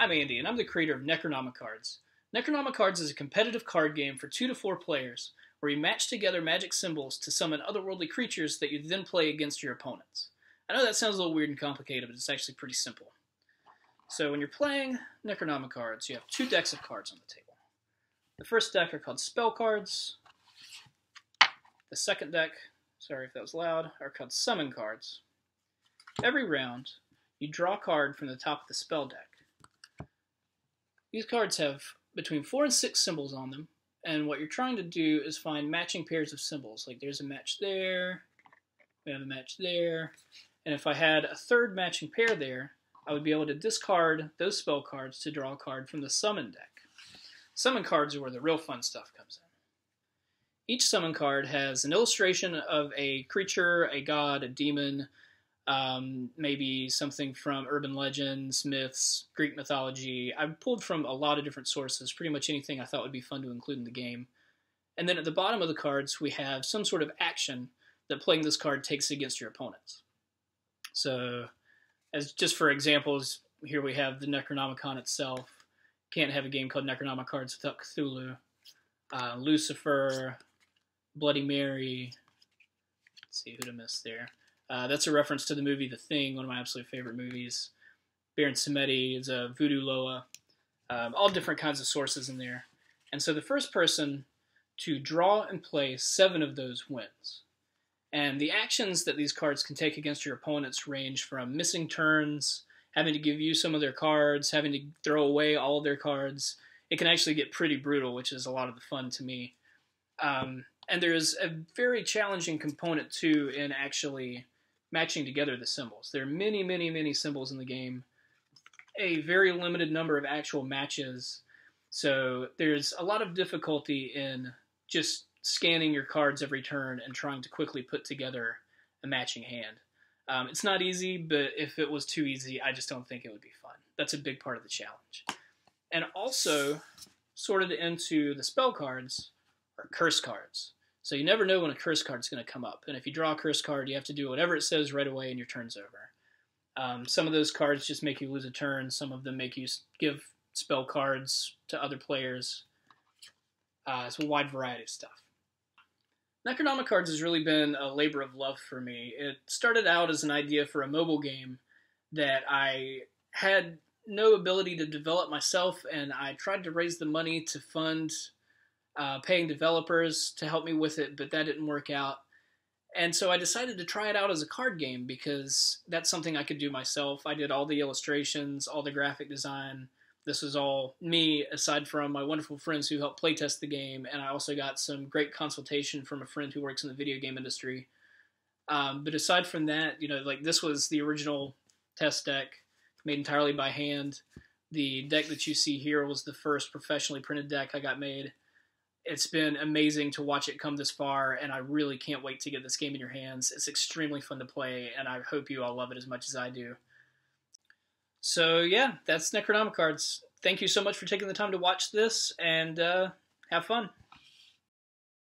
I'm Andy, and I'm the creator of NecronomiCards. NecronomiCards is a competitive card game for 2 to 4 players, where you match together magic symbols to summon otherworldly creatures that you then play against your opponents. I know that sounds a little weird and complicated, but it's actually pretty simple. So when you're playing NecronomiCards, you have 2 decks of cards on the table. The first deck are called spell cards. The second deck, sorry if that was loud, are called summon cards. Every round, you draw a card from the top of the spell deck. These cards have between 4 and 6 symbols on them, and what you're trying to do is find matching pairs of symbols. Like there's a match there, we have a match there, and if I had a third matching pair there, I would be able to discard those spell cards to draw a card from the summon deck. Summon cards are where the real fun stuff comes in. Each summon card has an illustration of a creature, a god, a demon, maybe something from urban legends, myths, Greek mythology. I've pulled from a lot of different sources, pretty much anything I thought would be fun to include in the game. And then at the bottom of the cards, we have some sort of action that playing this card takes against your opponents. So, as just for examples, here we have the Necronomicon itself. Can't have a game called NecronomiCards without Cthulhu. Lucifer, Bloody Mary. Let's see who to miss there. That's a reference to the movie The Thing, one of my absolute favorite movies. Baron Samedi is a Voodoo Loa. All different kinds of sources in there. And so the first person to draw and play 7 of those wins. And the actions that these cards can take against your opponents range from missing turns, having to give you some of their cards, having to throw away all of their cards. It can actually get pretty brutal, which is a lot of the fun to me. And there's a very challenging component, too, in actually matching together the symbols. There are many, many, many symbols in the game. A very limited number of actual matches. So there's a lot of difficulty in just scanning your cards every turn and trying to quickly put together a matching hand. It's not easy, but if it was too easy, I just don't think it would be fun. That's a big part of the challenge. And also, sorted into the spell cards are curse cards. So you never know when a curse card is going to come up. And if you draw a curse card, you have to do whatever it says right away and your turn's over. Some of those cards just make you lose a turn. Some of them make you give spell cards to other players. It's a wide variety of stuff. NecronomiCards has really been a labor of love for me. It started out as an idea for a mobile game that I had no ability to develop myself, and I tried to raise the money to fund paying developers to help me with it, but that didn't work out. And so I decided to try it out as a card game because that's something I could do myself. I did all the illustrations, all the graphic design. This was all me, aside from my wonderful friends who helped playtest the game, and I also got some great consultation from a friend who works in the video game industry. But aside from that, like this was the original test deck, made entirely by hand. The deck that you see here was the first professionally printed deck I got made. It's been amazing to watch it come this far, and I really can't wait to get this game in your hands. It's extremely fun to play, and I hope you all love it as much as I do. So yeah, that's NecronomiCards. Thank you so much for taking the time to watch this, and have fun.